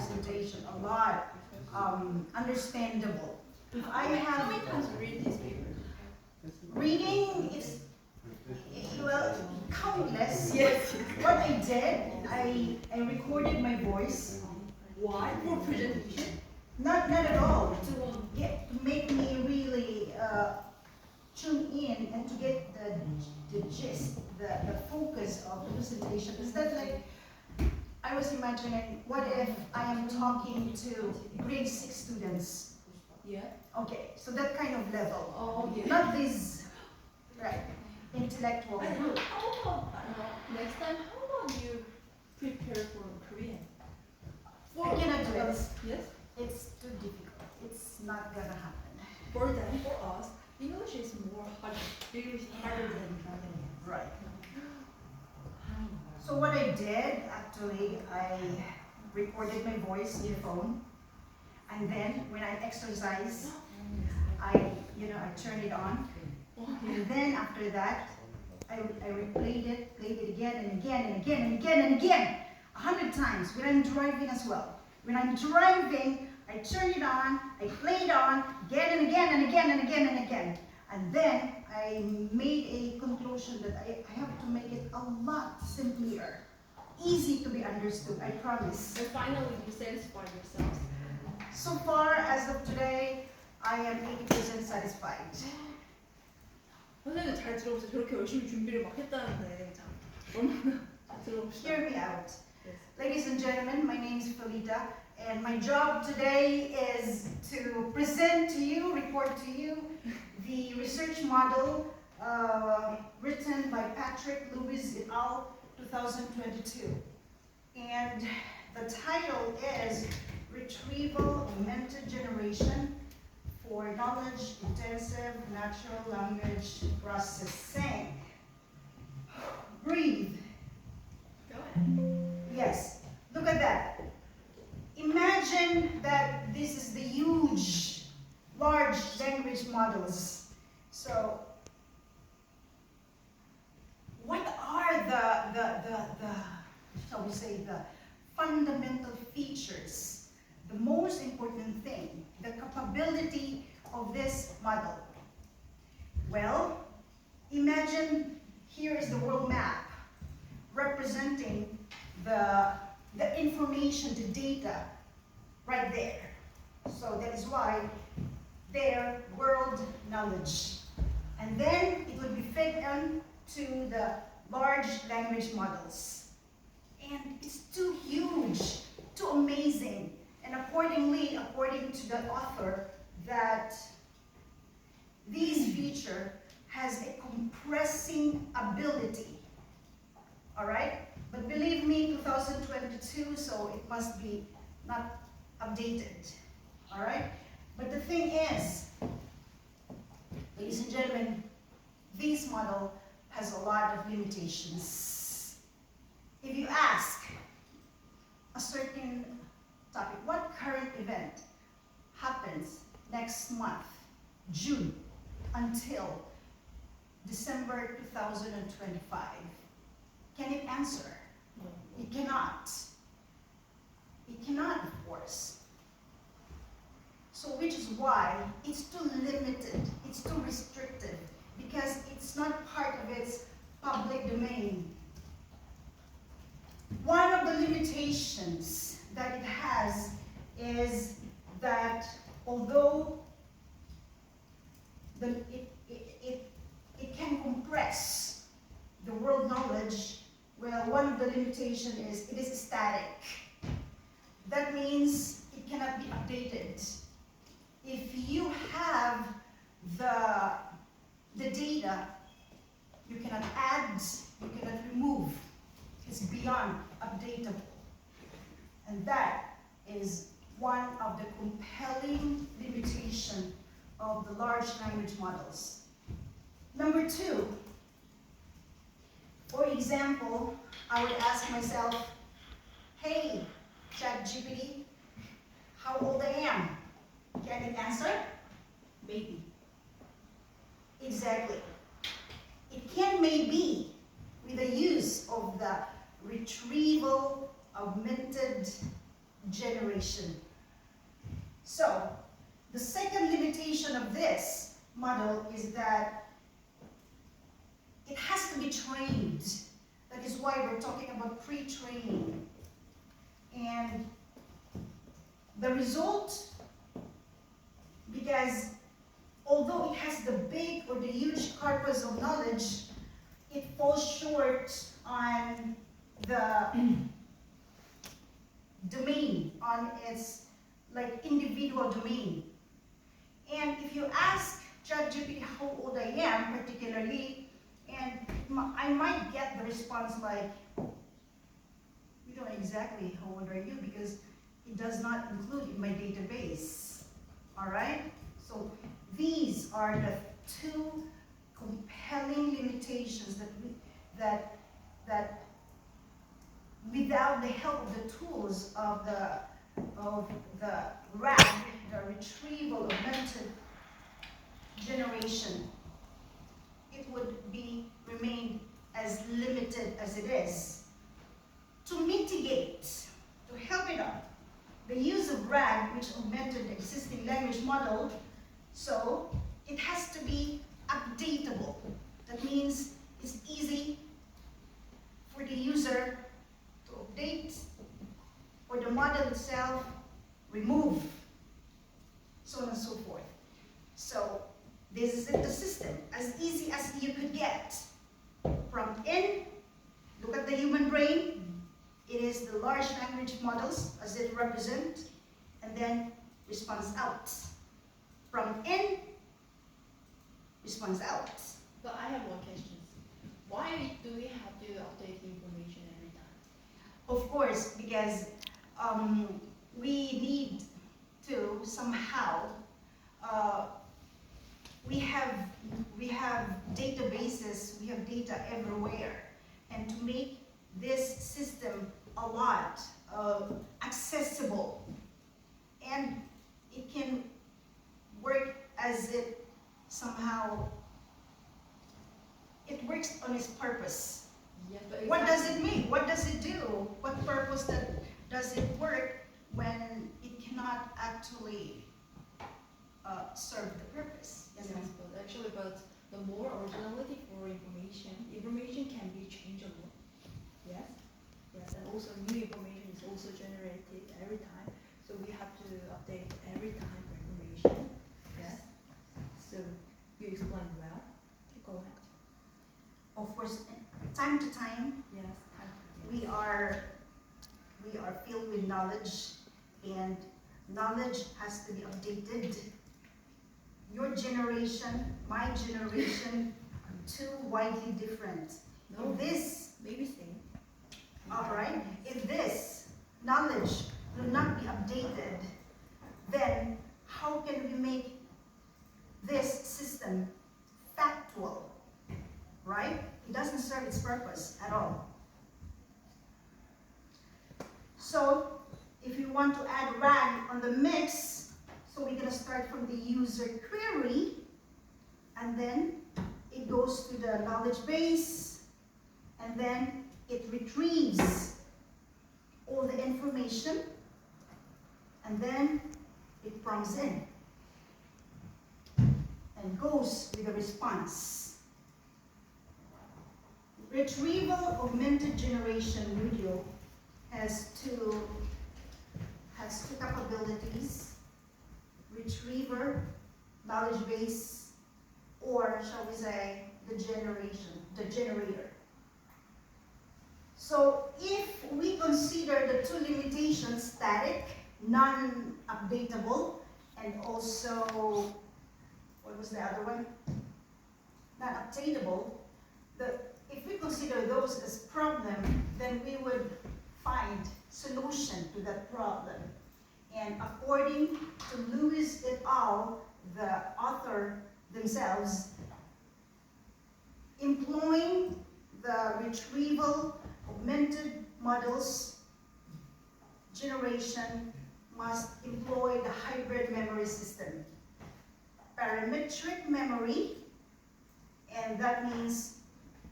presentation, a lot understandable. If I How many have times you read this paper? reading, it's well countless. Yes. What I did, I recorded my voice. Why? For presentation? Not at all. To To make me really tune in and to get the gist, the focus of the presentation. Is that like, I was imagining, what if I am talking to grade 6 students? Yeah. Okay, so that kind of level. Oh yeah. Not this, right, intellectual And group. how about next time? How about you prepare for Korean? I cannot do it. Yes. It's too difficult. It's not gonna happen. For them, for us, English is more harder. English is harder than Japanese. Right. So what I did, actually, I recorded my voice in the phone, and then when I exercise, I turn it on, and then after that, I replayed it, played it again and again and again and again and again, 100 times when I'm driving as well. When I'm driving, I turn it on, I play it on again and again and again and again and again. And then I made a conclusion that I have to make it a lot simpler, easy to be understood, I promise. And finally, you satisfied yourselves. So far, as of today, I am 80% satisfied. 선생님 잘 들어보세요. 저렇게 열심히 준비를 막 했다는데 참 얼마나 잘 들어봅시다. Hear me out. Yes. Ladies and gentlemen, my name is Felita, and my job today is to present to you, report to you, the research model written by Patrick Lewis et al. 2022. And the title is Retrieval Augmented Generation for Knowledge-Intensive Natural Language Processing. Breathe. Go ahead. Yes, look at that. Imagine that this is the huge, large language models. So, what are the shall we say, the fundamental features, the most important thing, the capability of this model? Well, imagine here is the world map representing the information, the data, right there. So that is why their world knowledge. And then it would be fed into the large language models. And it's too huge, too amazing. And accordingly, according to the author, that this feature has a compressing ability. All right? But believe me, 2022, so it must be not updated. All right? But the thing is, ladies and gentlemen, this model has a lot of limitations. If you ask a certain topic, what current event happens next month, June, until December 2025? Can it answer? It cannot. It cannot, of course. So which is why it's too limited, it's too restricted, because it's not part of its public domain. One of the limitations that it has is that although it can compress the world knowledge, well, one of the limitations is it is static. That means it cannot be updated. If you have the data, you cannot add, you cannot remove. It's beyond updatable. And that is one of the compelling limitations of the large language models. Number two, for example, I would ask myself, hey, ChatGPT, how old I am? Can it answer? Maybe. Exactly. It can maybe with the use of the retrieval augmented generation. So, the second limitation of this model is that it has to be trained. That is why we're talking about pre-training. And the result, because although it has the big or the huge corpus of knowledge, it falls short on the domain, on its like individual domain. And if you ask ChatGPT how old I am particularly, and I might get the response like, we don't know exactly how old are you because it does not include in my database. All right? So these are the two compelling limitations that without the help of the tools of the RAG, the retrieval augmented generation, it would remain as limited as it is. To mitigate, to help it up, the use of RAG, which augmented the existing language model, so it has to be updatable. That means it's easy for the user to update, or the model itself remove, so on and so forth. So this is the system, as easy as you could get. Prompt in, look at the human brain. It is the large language models as it represent, and then response out. Prompt in, response out. But I have one question. Why do we have to update the information every time? Of course, because we need to somehow, we have databases, we have data everywhere, and to make this system a lot accessible, and it can work as it somehow, it works on its purpose. Yes, but What does it mean? What does it do? What purpose does it work when it cannot actually serve the purpose? Yes, but the more originality for information can be changeable. Yes, yes, and also new information is also generated every time, so we have to update every time for information. Yes. So you explained well. Go ahead. Of course, time to time, Yes. we are filled with knowledge, and knowledge has to be updated. Your generation, my generation, are too widely different. No. If this, Maybe same. all right, if this knowledge will not be updated, then how can we make this system factual, right? It doesn't serve its purpose at all. So if you want to add RAG on the mix, so we're going to start from the user query, and then it goes to the knowledge base, and then it retrieves all the information, and then it prompts in and goes with a response. Retrieval augmented generation video has two capabilities: retriever, knowledge base, or shall we say the generator. So if we consider the two limitations, static, non-updatable, and also, what was the other one? Non-updatable, if we consider those as problem, then we would find solution to that problem. And according to Lewis et al., the author themselves, employing the retrieval augmented models generation must employ the hybrid memory system. Parametric memory, and that means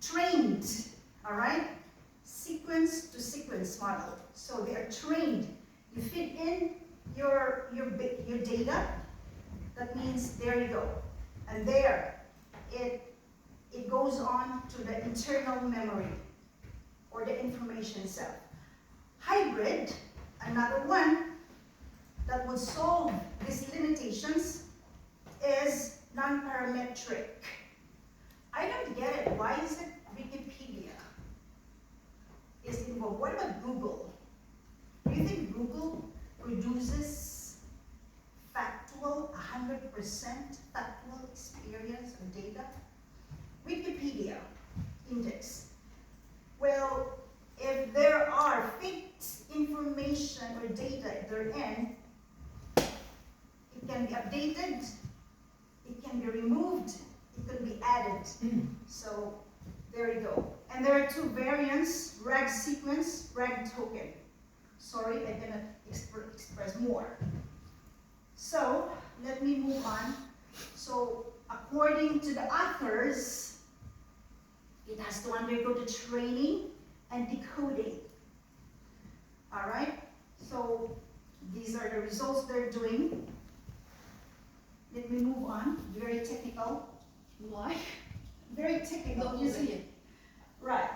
trained, all right? Sequence to sequence model. So they are trained You feed in your data. That means there you go. And there, it goes on to the internal memory or the information itself. Hybrid, another one that would solve these limitations, is non-parametric. I don't get it. Why is it Wikipedia is involved? What about Google? Do you think Google produces factual, 100% factual experience or data? Wikipedia index. Well, if there are fake information or data at their end, it can be updated, it can be removed, it can be added. So there you go. And there are two variants, rag sequence, rag token. Sorry, I cannot express more. So let me move on. So according to the authors, it has to undergo the training and decoding. All right, so these are the results they're doing. Let me move on. Very technical. Why? Very technical. You see? Right.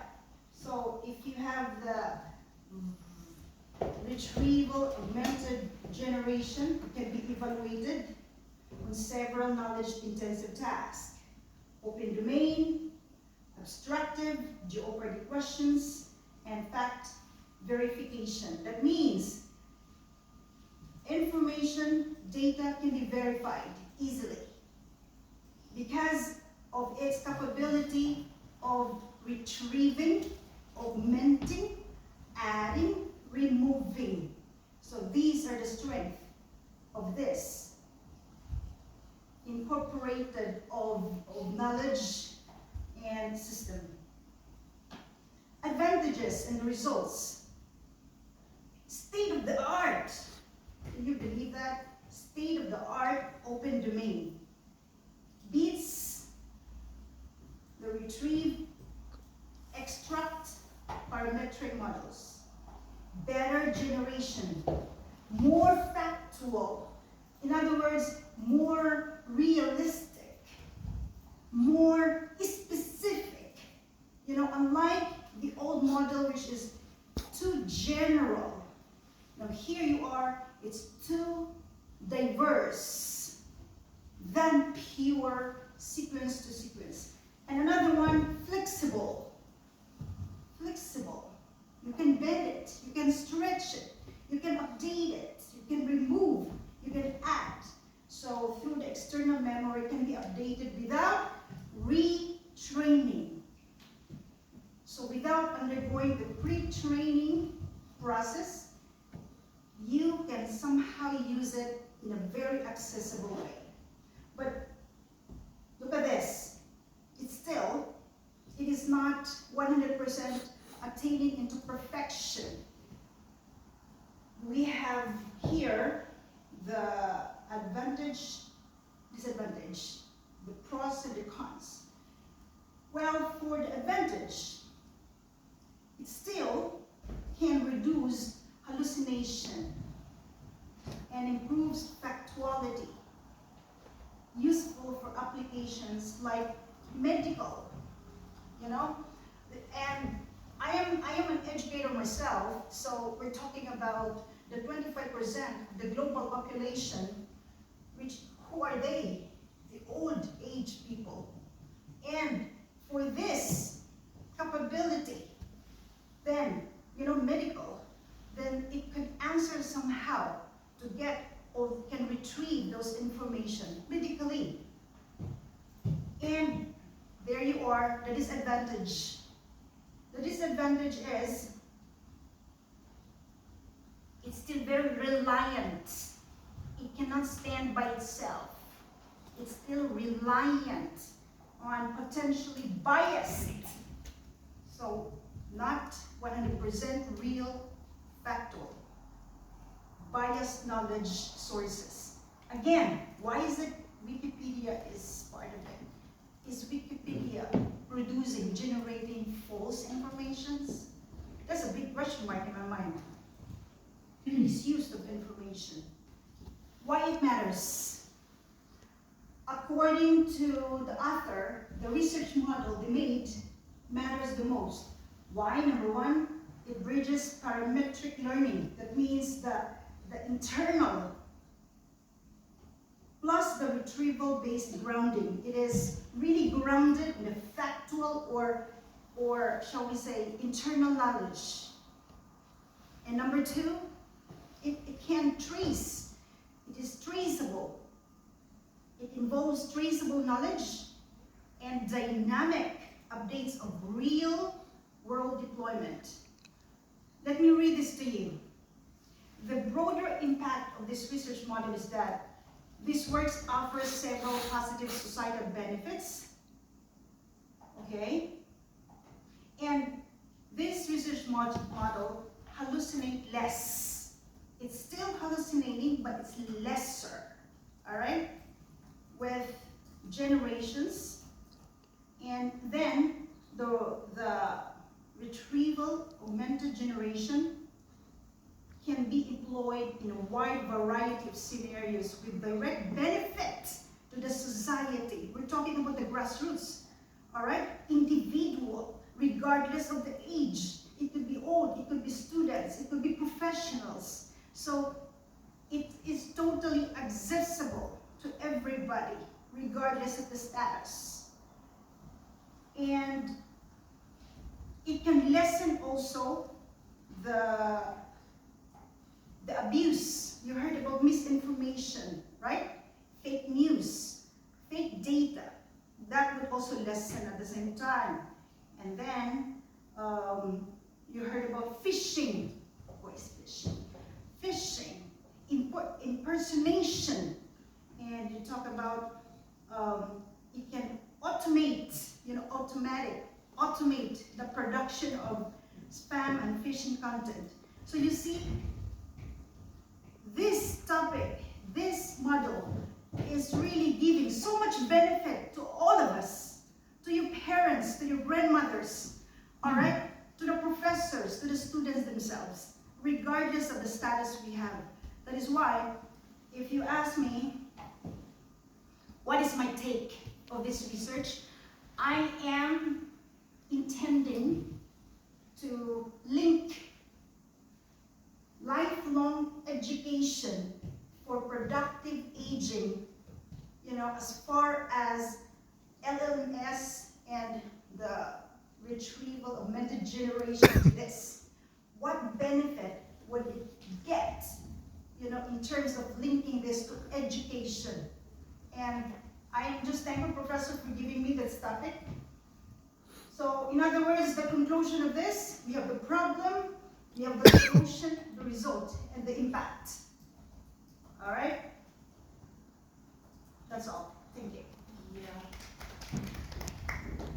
So if you have the retrieval augmented generation, it can be evaluated on several knowledge-intensive tasks. Open domain, abstractive, Jeopardy questions, and fact verification. That means information, data can be verified easily because of its capability of retrieving, augmenting, adding, removing. So these are the strengths of this incorporated of knowledge and system. Advantages and results. State of the art. Can you believe that? State of the art open domain. Beats the retrieve, extract parametric models. Better generation. More factual. In other words, more realistic. More specific. You know, unlike the old model, which is too general. Now here you are, it's too diverse than pure sequence to sequence. And another one, flexible. Flexible. You can bend it, you can stretch it, you can update it, you can remove, you can add. So through the external memory, it can be updated without retraining. So without undergoing the pre-training process, you can somehow use it in a very accessible way. But look at this. It is not 100% attaining into perfection. We have here the advantage, disadvantage, the pros and the cons. Well, for the advantage, it still can reduce hallucination and improves factuality, useful for applications like medical, you know. And I am an educator myself, so we're talking about the 25% of the global population, which, who are they? The old age people. And for this capability, then, you know, medical, then it could answer somehow to get or can retrieve those information medically. And there you are, the disadvantage. The disadvantage is it's still very reliant. It cannot stand by itself. It's still reliant on potentially biased. So not 100% real, factual. Biased knowledge sources. Again, why is it Wikipedia is part of it? Is Wikipedia producing, generating false informations? That's a big question mark in my mind. misuse of information. Why it matters? According to the author, the research model they made matters the most. Why? Number one, it bridges parametric learning. That means the internal plus the retrieval-based grounding. It is really grounded in a factual or shall we say, internal knowledge. And number two, it can trace. It is traceable. It involves traceable knowledge and dynamic updates of real world deployment. Let me read this to you. The broader impact of this research model is that this work offers several positive societal benefits. Okay? And this research model hallucinates less. It's still hallucinating, but it's lesser. All right? With generations. And then the retrieval augmented generation can be employed in a wide variety of scenarios with direct benefit to the society. We're talking about the grassroots, all right? Individual, regardless of the age. It could be old, it could be students, it could be professionals. So it is totally accessible to everybody, regardless of the status. And it can lessen also the abuse. You heard about misinformation, right? Fake news, fake data. That would also lessen at the same time. And then you heard about phishing. What is phishing? Phishing, impersonation. And you talk about it can automate, automate the production of spam and phishing content. So you see, this topic, this model is really giving so much benefit to all of us, to your parents, to your grandmothers, all right, to the professors, to the students themselves, regardless of the status we have. That is why, if you ask me, what is my take of this research? I am intending to link lifelong education for productive aging, as far as LLMS and the retrieval augmented generation to this. What benefit would it get, in terms of linking this to education? And I am just thankful, Professor, for giving me this topic. So, in other words, the conclusion of this, we have the problem, we have the solution, the result, and the impact.